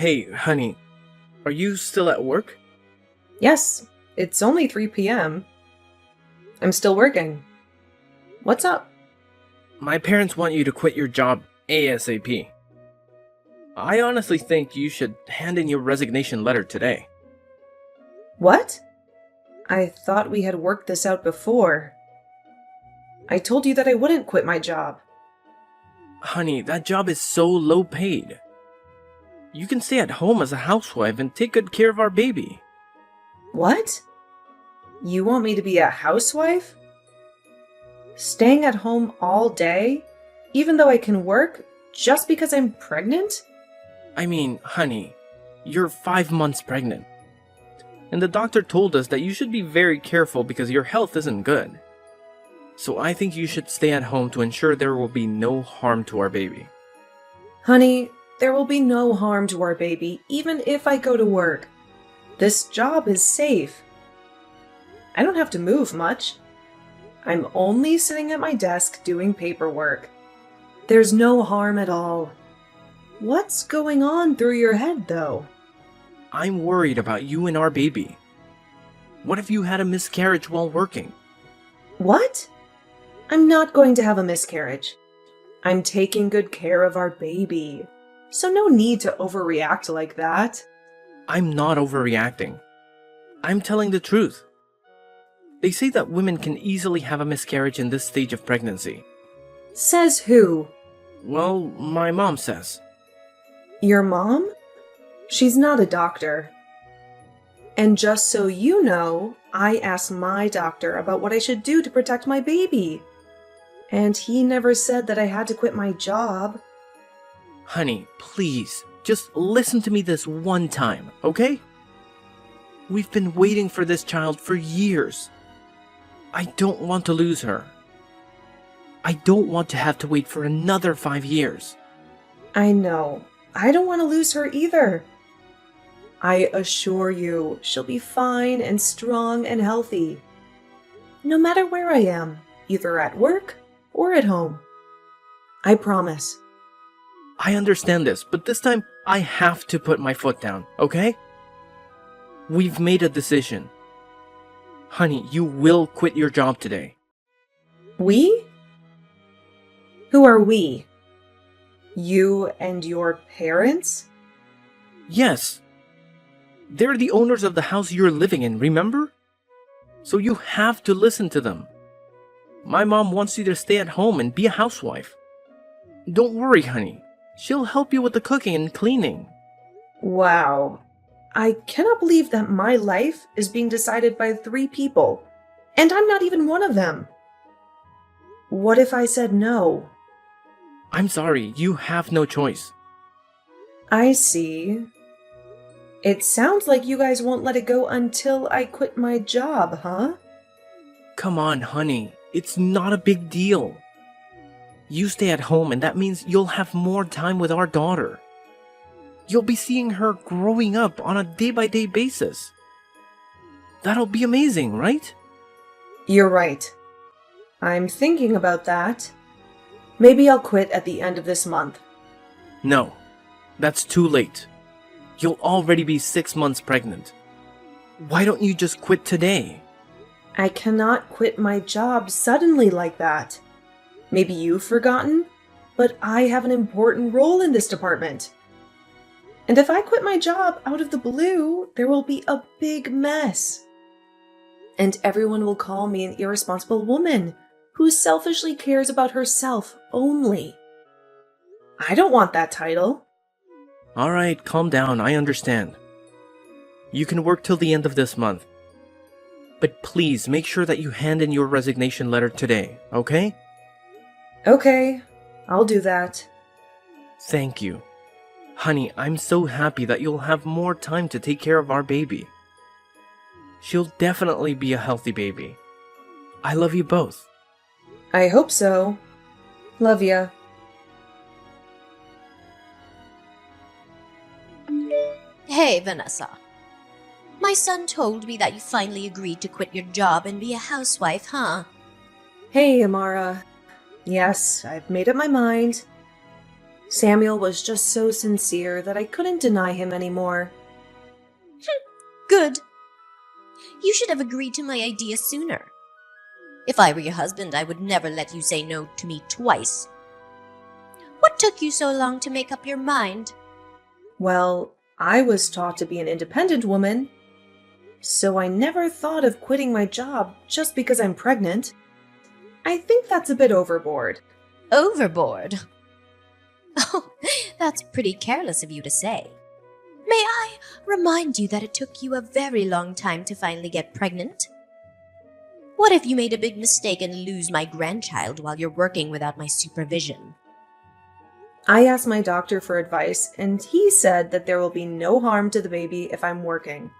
Hey, honey, are you still at work? Yes, it's only 3 p.m. I'm still working. What's up? My parents want you to quit your job ASAP. I honestly think you should hand in your resignation letter today. What? I thought we had worked this out before. I told you that I wouldn't quit my job. Honey, that job is so low paid. You can stay at home as a housewife and take good care of our baby. What? You want me to be a housewife? Staying at home all day, even though I can work, just because I'm pregnant? I mean, honey, you're 5 months pregnant. And the doctor told us that you should be very careful because your health isn't good. So I think you should stay at home to ensure there will be no harm to our baby. Honey, there will be no harm to our baby, even if I go to work. This job is safe. I don't have to move much. I'm only sitting at my desk doing paperwork. There's no harm at all. What's going on through your head, though? I'm worried about you and our baby. What if you had a miscarriage while working? What? I'm not going to have a miscarriage. I'm taking good care of our baby, so no need to overreact like that. I'm not overreacting. I'm telling the truth. They say that women can easily have a miscarriage in this stage of pregnancy. Says who? Well, my mom says. Your mom? She's not a doctor. And just so you know, I asked my doctor about what I should do to protect my baby. And he never said that I had to quit my job. Honey, please, just listen to me this one time, okay? We've been waiting for this child for years. I don't want to lose her. I don't want to have to wait for another 5 years. I know. I don't want to lose her either. I assure you, she'll be fine and strong and healthy. No matter where I am, either at work or at home. I promise. I understand this, but this time I have to put my foot down, okay? We've made a decision. Honey, you will quit your job today. We? Who are we? You and your parents? Yes. They're the owners of the house you're living in, remember? So you have to listen to them. My mom wants you to stay at home and be a housewife. Don't worry, honey. She'll help you with the cooking and cleaning. Wow. I cannot believe that my life is being decided by 3 people, and I'm not even one of them. What if I said no? I'm sorry, you have no choice. I see. It sounds like you guys won't let it go until I quit my job, huh? Come on, honey. It's not a big deal. You stay at home and that means you'll have more time with our daughter. You'll be seeing her growing up on a day-by-day basis. That'll be amazing, right? You're right. I'm thinking about that. Maybe I'll quit at the end of this month. No, that's too late. You'll already be 6 months pregnant. Why don't you just quit today? I cannot quit my job suddenly like that. Maybe you've forgotten, but I have an important role in this department. And if I quit my job out of the blue, there will be a big mess. And everyone will call me an irresponsible woman who selfishly cares about herself only. I don't want that title. Alright, calm down, I understand. You can work till the end of this month. But please make sure that you hand in your resignation letter today, okay? Okay, I'll do that. Thank you. Honey, I'm so happy that you'll have more time to take care of our baby. She'll definitely be a healthy baby. I love you both. I hope so. Love ya. Hey, Vanessa. My son told me that you finally agreed to quit your job and be a housewife, huh? Hey, Amara. Yes, I've made up my mind. Samuel was just so sincere that I couldn't deny him anymore. Good. You should have agreed to my idea sooner. If I were your husband, I would never let you say no to me twice. What took you so long to make up your mind? Well, I was taught to be an independent woman, so I never thought of quitting my job just because I'm pregnant. I think that's a bit overboard. Overboard? Oh, that's pretty careless of you to say. May I remind you that it took you a very long time to finally get pregnant? What if you made a big mistake and lose my grandchild while you're working without my supervision? I asked my doctor for advice, and he said that there will be no harm to the baby if I'm working.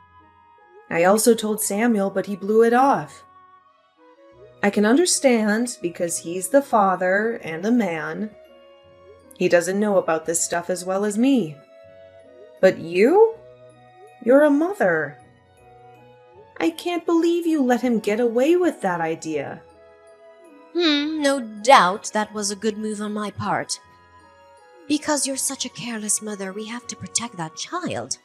I also told Samuel, but he blew it off. I can understand because he's the father and a man. He doesn't know about this stuff as well as me. But you? You're a mother. I can't believe you let him get away with that idea. No doubt that was a good move on my part. Because you're such a careless mother, we have to protect that child.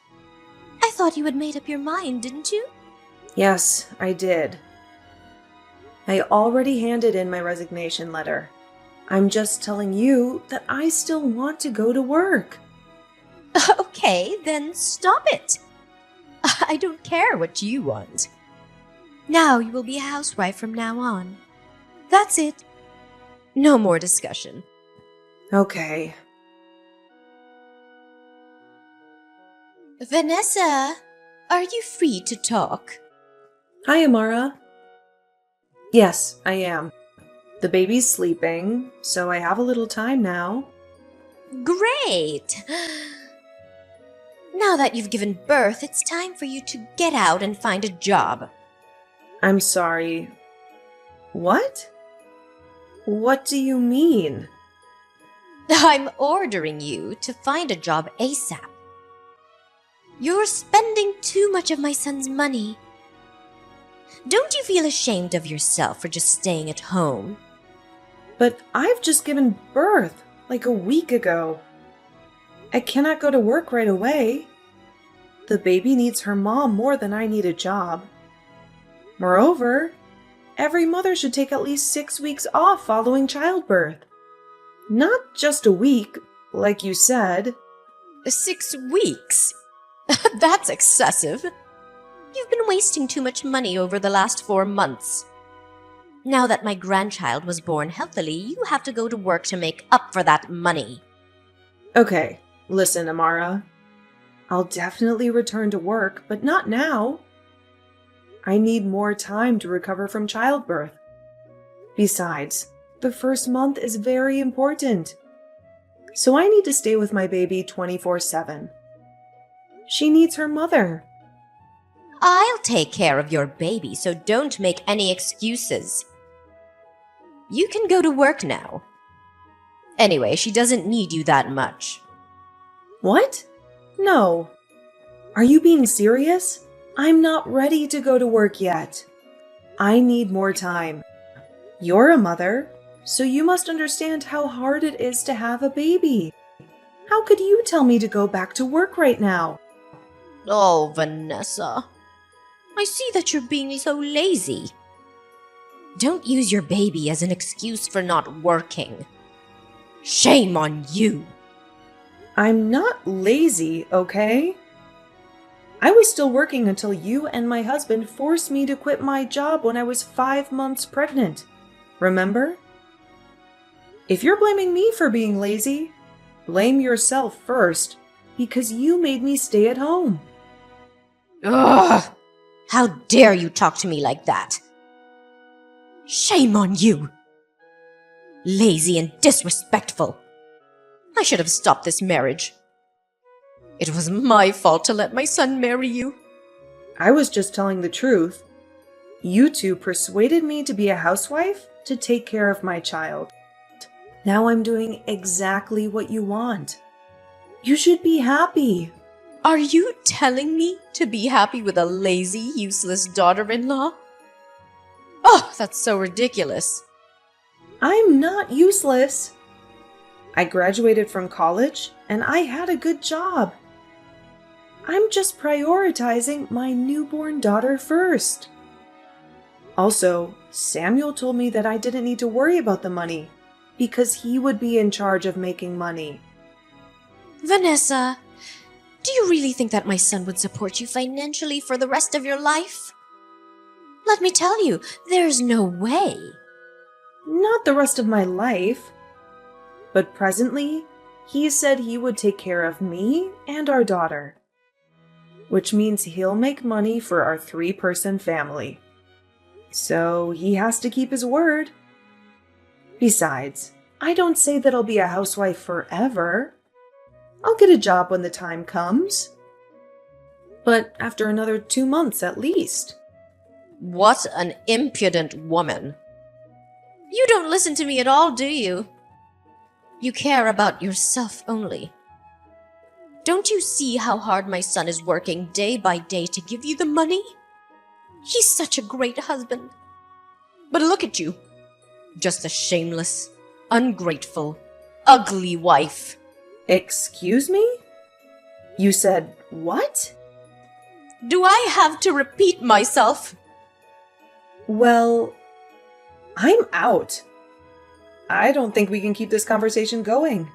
I thought you had made up your mind, didn't you? Yes, I did. I already handed in my resignation letter. I'm just telling you that I still want to go to work. Okay, then stop it. I don't care what you want. Now you will be a housewife from now on. That's it. No more discussion. Okay. Vanessa, are you free to talk? Hi, Amara. Yes, I am. The baby's sleeping, so I have a little time now. Great! Now that you've given birth, it's time for you to get out and find a job. I'm sorry. What? What do you mean? I'm ordering you to find a job ASAP. You're spending too much of my son's money. Don't you feel ashamed of yourself for just staying at home? But I've just given birth like a week ago. I cannot go to work right away. The baby needs her mom more than I need a job. Moreover, every mother should take at least 6 weeks off following childbirth. Not just a week, like you said. 6 weeks? That's excessive. You've been wasting too much money over the last 4 months. Now that my grandchild was born healthily, you have to go to work to make up for that money. Okay, listen, Amara. I'll definitely return to work, but not now. I need more time to recover from childbirth. Besides, the first month is very important. So I need to stay with my baby 24/7. She needs her mother. I'll take care of your baby, so don't make any excuses. You can go to work now. Anyway, she doesn't need you that much. What? No. Are you being serious? I'm not ready to go to work yet. I need more time. You're a mother, so you must understand how hard it is to have a baby. How could you tell me to go back to work right now? Oh, Vanessa. I see that you're being so lazy. Don't use your baby as an excuse for not working. Shame on you. I'm not lazy, okay? I was still working until you and my husband forced me to quit my job when I was 5 months pregnant. Remember? If you're blaming me for being lazy, blame yourself first, because you made me stay at home. Ugh! How dare you talk to me like that? Shame on you! Lazy and disrespectful. I should have stopped this marriage. It was my fault to let my son marry you. I was just telling the truth. You two persuaded me to be a housewife to take care of my child. Now I'm doing exactly what you want. You should be happy. Are you telling me to be happy with a lazy, useless daughter-in-law? Oh, that's so ridiculous. I'm not useless. I graduated from college and I had a good job. I'm just prioritizing my newborn daughter first. Also, Samuel told me that I didn't need to worry about the money because he would be in charge of making money. Vanessa, do you really think that my son would support you financially for the rest of your life? Let me tell you, there's no way. Not the rest of my life. But presently, he said he would take care of me and our daughter. Which means he'll make money for our 3-person family. So he has to keep his word. Besides, I don't say that I'll be a housewife forever. I'll get a job when the time comes. But after another 2 months at least. What an impudent woman. You don't listen to me at all, do you? You care about yourself only. Don't you see how hard my son is working day by day to give you the money? He's such a great husband. But look at you. Just a shameless, ungrateful, ugly wife. Excuse me? You said what? Do I have to repeat myself? Well, I'm out. I don't think we can keep this conversation going.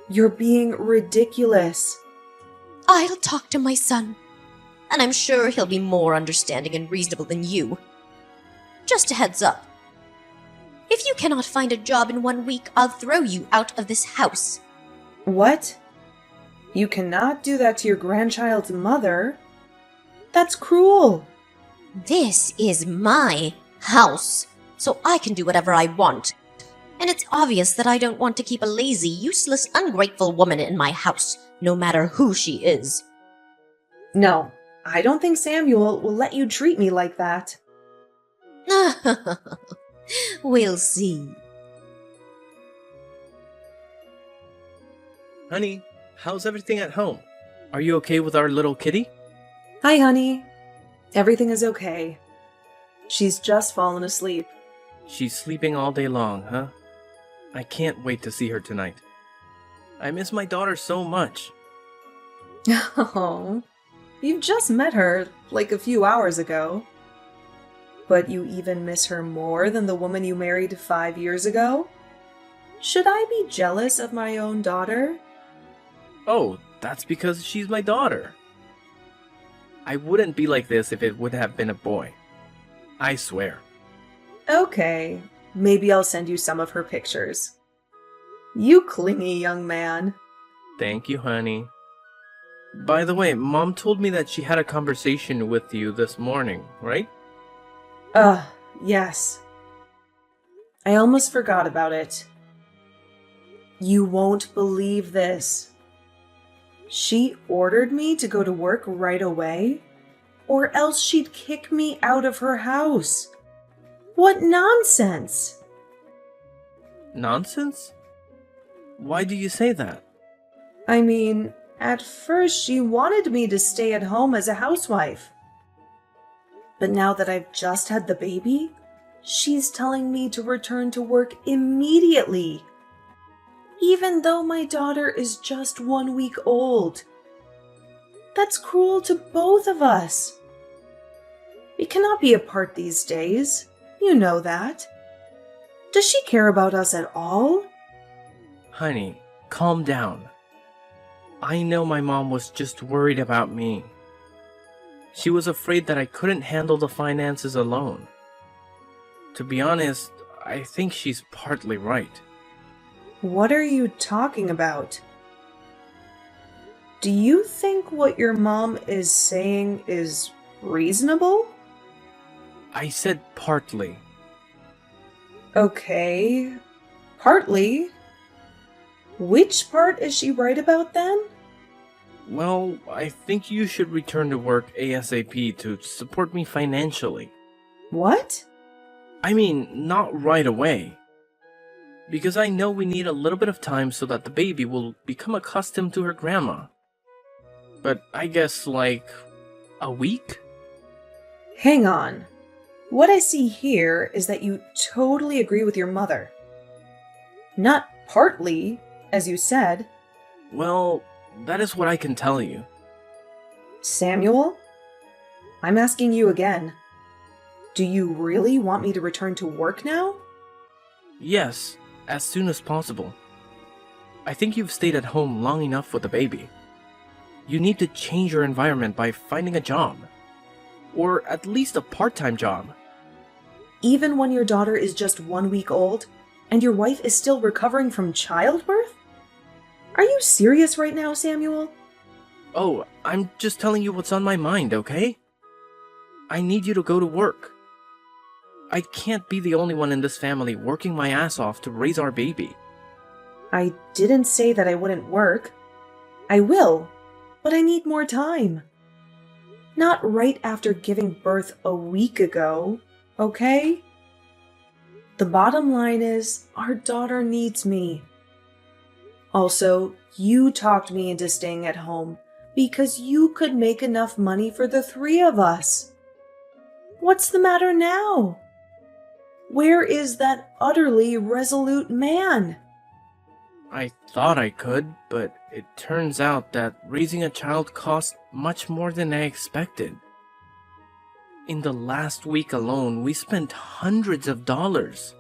You're being ridiculous. I'll talk to my son, and I'm sure he'll be more understanding and reasonable than you. Just a heads up. If you cannot find a job in 1 week, I'll throw you out of this house. What? You cannot do that to your grandchild's mother. That's cruel. This is my house, so I can do whatever I want. And it's obvious that I don't want to keep a lazy, useless, ungrateful woman in my house, no matter who she is. No, I don't think Samuel will let you treat me like that. We'll see. Honey, how's everything at home? Are you okay with our little kitty? Hi, honey. Everything is okay. She's just fallen asleep. She's sleeping all day long, huh? I can't wait to see her tonight. I miss my daughter so much. Oh, you've just met her like a few hours ago. But you even miss her more than the woman you married 5 years ago? Should I be jealous of my own daughter? Oh, that's because she's my daughter. I wouldn't be like this if it would have been a boy. I swear. Okay, maybe I'll send you some of her pictures. You clingy young man. Thank you, honey. By the way, Mom told me that she had a conversation with you this morning, right? Yes. I almost forgot about it. You won't believe this. She ordered me to go to work right away, or else she'd kick me out of her house. What nonsense! Nonsense? Why do you say that? I mean, at first she wanted me to stay at home as a housewife. But now that I've just had the baby, she's telling me to return to work immediately. Even though my daughter is just 1 week old. That's cruel to both of us. We cannot be apart these days. You know that. Does she care about us at all? Honey, calm down. I know my mom was just worried about me. She was afraid that I couldn't handle the finances alone. To be honest, I think she's partly right. What are you talking about? Do you think what your mom is saying is reasonable? I said partly. Okay, partly. Which part is she right about then? Well, I think you should return to work ASAP to support me financially. What? I mean, not right away. Because I know we need a little bit of time so that the baby will become accustomed to her grandma. But I guess like a week? Hang on. What I see here is that you totally agree with your mother. Not partly, as you said. Well, that is what I can tell you. Samuel? I'm asking you again. Do you really want me to return to work now? Yes, as soon as possible. I think you've stayed at home long enough with the baby. You need to change your environment by finding a job. Or at least a part-time job. Even when your daughter is just 1 week old, and your wife is still recovering from childbirth? Are you serious right now, Samuel? Oh, I'm just telling you what's on my mind, okay? I need you to go to work. I can't be the only one in this family working my ass off to raise our baby. I didn't say that I wouldn't work. I will, but I need more time. Not right after giving birth a week ago, okay? The bottom line is, our daughter needs me. Also, you talked me into staying at home because you could make enough money for the 3 of us. What's the matter now? Where is that utterly resolute man? I thought I could, but it turns out that raising a child costs much more than I expected. In the last week alone, we spent hundreds of dollars.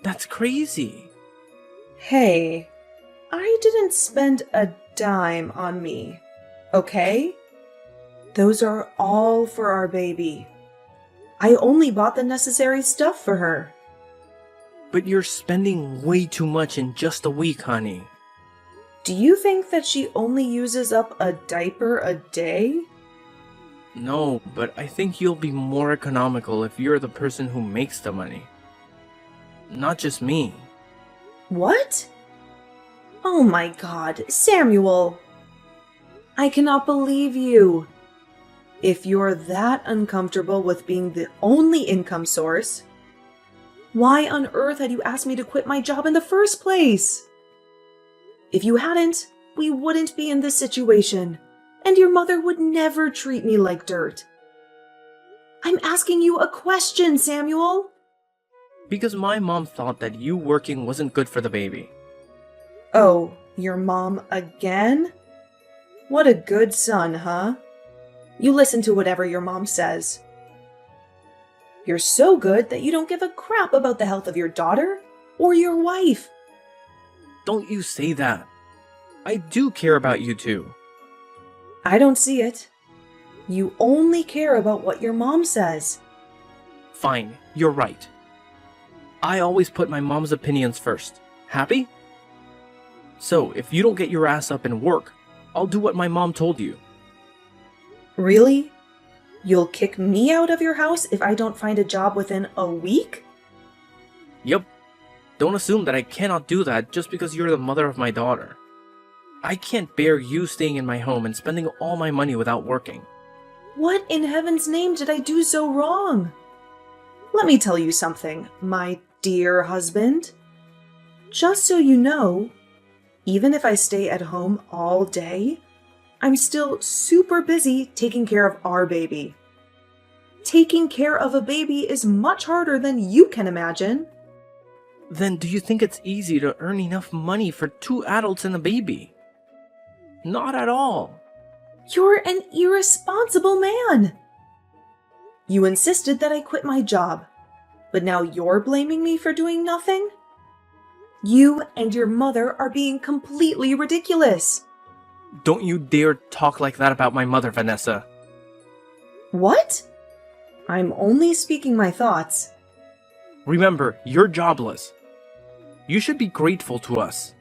That's crazy. Hey, I didn't spend a dime on me, okay? Those are all for our baby. I only bought the necessary stuff for her. But you're spending way too much in just a week, honey. Do you think that she only uses up a diaper a day? No, but I think you'll be more economical if you're the person who makes the money. Not just me. What? Oh my God, Samuel! I cannot believe you. If you're that uncomfortable with being the only income source, why on earth had you asked me to quit my job in the first place? If you hadn't, we wouldn't be in this situation, and your mother would never treat me like dirt. I'm asking you a question, Samuel. Because my mom thought that you working wasn't good for the baby. Oh, your mom again? What a good son, huh? You listen to whatever your mom says. You're so good that you don't give a crap about the health of your daughter or your wife. Don't you say that. I do care about you too. I don't see it. You only care about what your mom says. Fine, you're right. I always put my mom's opinions first. Happy? So, if you don't get your ass up and work, I'll do what my mom told you. Really? You'll kick me out of your house if I don't find a job within a week? Yep. Don't assume that I cannot do that just because you're the mother of my daughter. I can't bear you staying in my home and spending all my money without working. What in heaven's name did I do so wrong? Let me tell you something, my dear husband. Just so you know, even if I stay at home all day, I'm still super busy taking care of our baby. Taking care of a baby is much harder than you can imagine. Then do you think it's easy to earn enough money for 2 adults and a baby? Not at all. You're an irresponsible man. You insisted that I quit my job, but now you're blaming me for doing nothing? You and your mother are being completely ridiculous. Don't you dare talk like that about my mother, Vanessa. What? I'm only speaking my thoughts. Remember, you're jobless. You should be grateful to us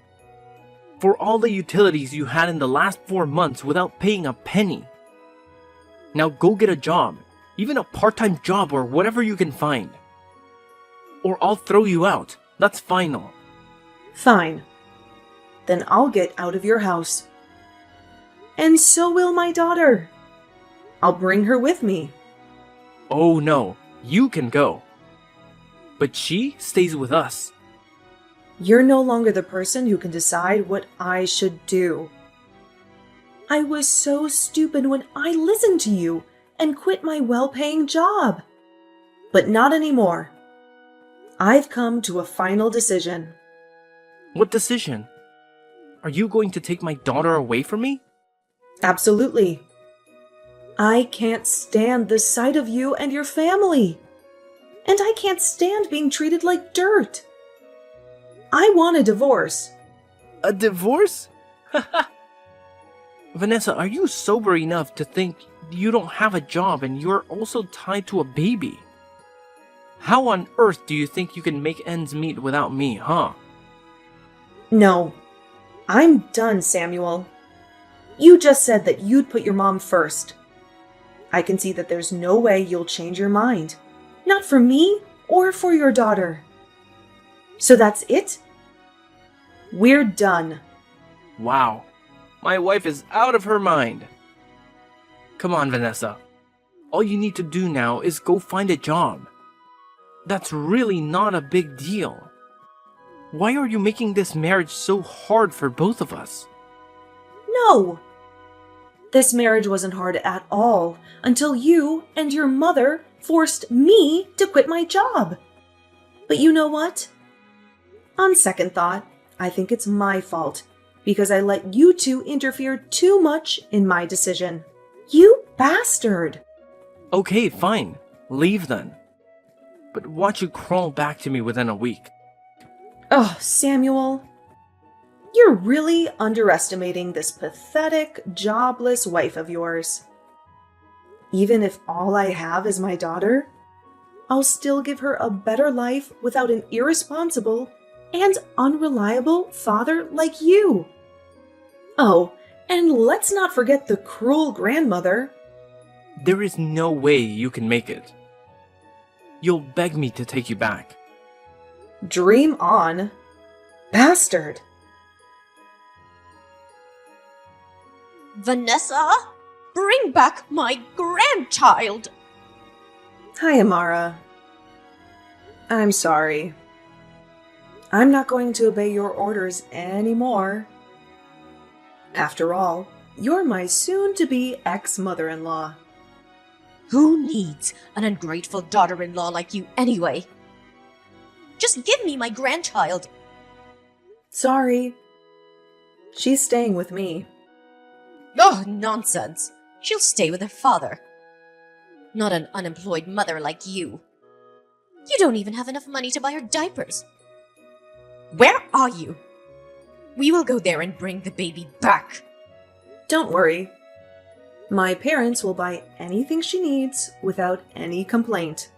for all the utilities you had in the last 4 months without paying a penny. Now go get a job, even a part-time job or whatever you can find. Or I'll throw you out. That's final. Fine. Then I'll get out of your house. And so will my daughter. I'll bring her with me. Oh no, you can go. But she stays with us. You're no longer the person who can decide what I should do. I was so stupid when I listened to you and quit my well-paying job. But not anymore. I've come to a final decision. What decision? Are you going to take my daughter away from me? Absolutely. I can't stand the sight of you and your family. And I can't stand being treated like dirt. I want a divorce. A divorce? Vanessa, are you sober enough to think you don't have a job and you're also tied to a baby? How on earth do you think you can make ends meet without me, huh? No. I'm done, Samuel. You just said that you'd put your mom first. I can see that there's no way you'll change your mind. Not for me or for your daughter. So that's it? We're done. Wow. My wife is out of her mind. Come on, Vanessa. All you need to do now is go find a job. That's really not a big deal. Why are you making this marriage so hard for both of us? No. This marriage wasn't hard at all until you and your mother forced me to quit my job. But you know what? On second thought, I think it's my fault because I let you two interfere too much in my decision. You bastard! Okay, fine. Leave then. But watch you crawl back to me within a week. Oh, Samuel. You're really underestimating this pathetic, jobless wife of yours. Even if all I have is my daughter, I'll still give her a better life without an irresponsible and unreliable father like you. Oh, and let's not forget the cruel grandmother. There is no way you can make it. You'll beg me to take you back. Dream on. Bastard. Vanessa, bring back my grandchild! Hi, Amara. I'm sorry. I'm not going to obey your orders anymore. After all, you're my soon-to-be ex-mother-in-law. Who needs an ungrateful daughter-in-law like you anyway? Just give me my grandchild. Sorry. She's staying with me. Oh, nonsense. She'll stay with her father. Not an unemployed mother like you. You don't even have enough money to buy her diapers. Where are you? We will go there and bring the baby back. Don't worry. My parents will buy anything she needs without any complaint.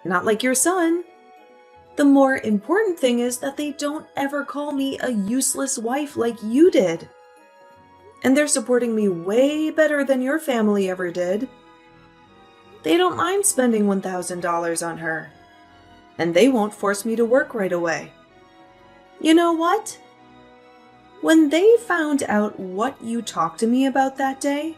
Not like your son. The more important thing is that they don't ever call me a useless wife like you did. And they're supporting me way better than your family ever did. They don't mind spending $1,000 on her. And they won't force me to work right away. You know what? When they found out what you talked to me about that day,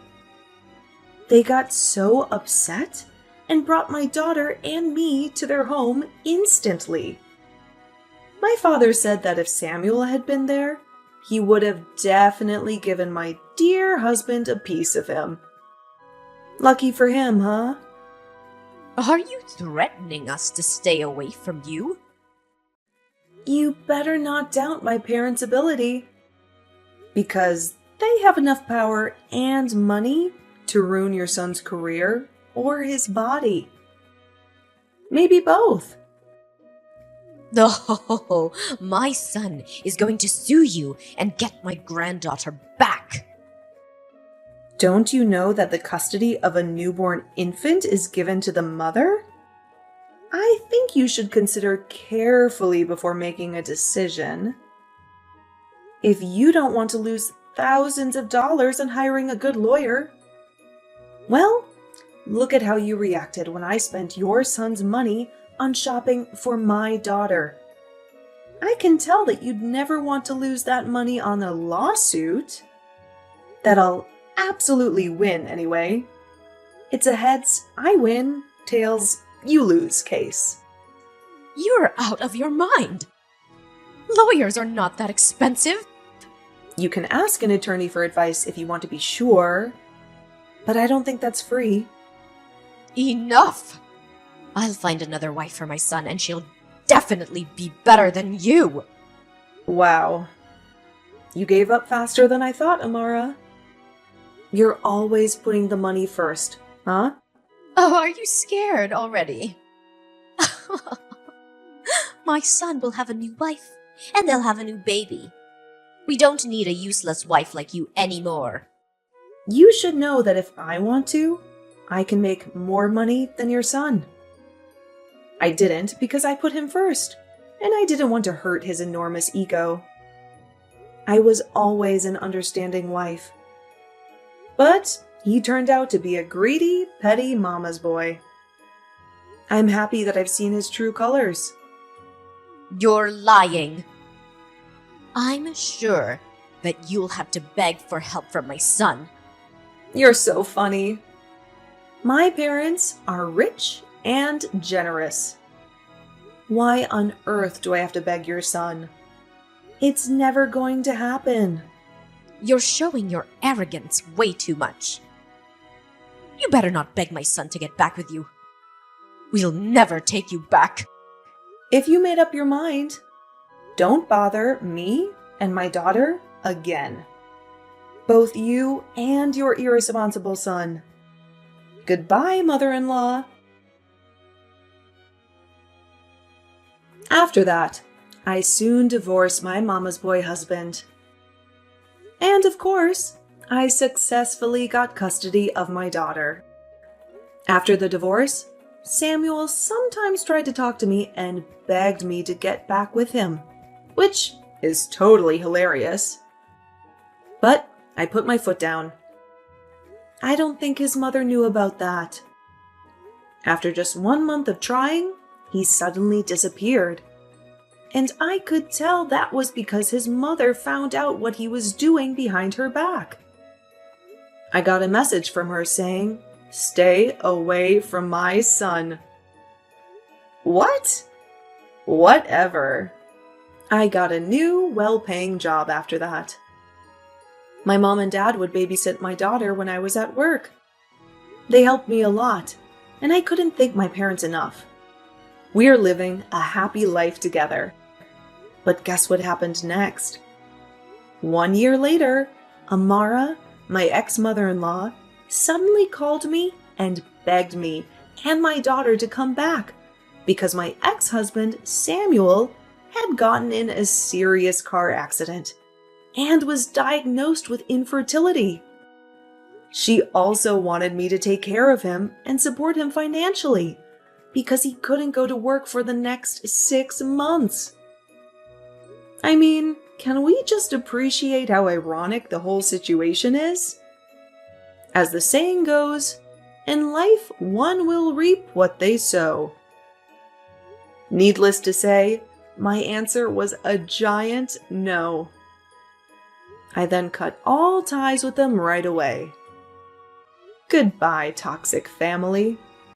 they got so upset and brought my daughter and me to their home instantly. My father said that if Samuel had been there, he would have definitely given my dear husband a piece of him. Lucky for him, huh? Are you threatening us to stay away from you? You better not doubt my parents' ability. Because they have enough power and money to ruin your son's career or his body. Maybe both. Oh, my son is going to sue you and get my granddaughter back. Don't you know that the custody of a newborn infant is given to the mother? I think you should consider carefully before making a decision. If you don't want to lose thousands of dollars on hiring a good lawyer, well, look at how you reacted when I spent your son's money on shopping for my daughter. I can tell that you'd never want to lose that money on a lawsuit. That I'll absolutely win anyway. It's a heads, I win, tails, you lose case. You're out of your mind. Lawyers are not that expensive. You can ask an attorney for advice if you want to be sure, but I don't think that's free. Enough! I'll find another wife for my son and she'll definitely be better than you. Wow. You gave up faster than I thought, Amara. You're always putting the money first, huh? Oh, are you scared already? My son will have a new wife, and they'll have a new baby. We don't need a useless wife like you anymore. You should know that if I want to, I can make more money than your son. I didn't because I put him first, and I didn't want to hurt his enormous ego. I was always an understanding wife. But he turned out to be a greedy, petty mama's boy. I'm happy that I've seen his true colors. You're lying. I'm sure that you'll have to beg for help from my son. You're so funny. My parents are rich and generous. Why on earth do I have to beg your son? It's never going to happen. You're showing your arrogance way too much. You better not beg my son to get back with you. We'll never take you back. If you made up your mind, don't bother me and my daughter again. Both you and your irresponsible son. Goodbye, mother-in-law. After that, I soon divorced my mama's boy husband. And of course, I successfully got custody of my daughter. After the divorce, Samuel sometimes tried to talk to me and begged me to get back with him, which is totally hilarious. But I put my foot down. I don't think his mother knew about that. After just 1 month of trying, he suddenly disappeared. And I could tell that was because his mother found out what he was doing behind her back. I got a message from her saying, "Stay away from my son." What? Whatever. I got a new, well-paying job after that. My mom and dad would babysit my daughter when I was at work. They helped me a lot, and I couldn't thank my parents enough. We're living a happy life together. But guess what happened next? 1 year later, Amara, my ex-mother-in-law, suddenly called me and begged me and my daughter to come back because my ex-husband, Samuel, had gotten in a serious car accident and was diagnosed with infertility. She also wanted me to take care of him and support him financially because he couldn't go to work for the next 6 months. I mean, can we just appreciate how ironic the whole situation is? As the saying goes, in life one will reap what they sow. Needless to say, my answer was a giant no. I then cut all ties with them right away. Goodbye, toxic family.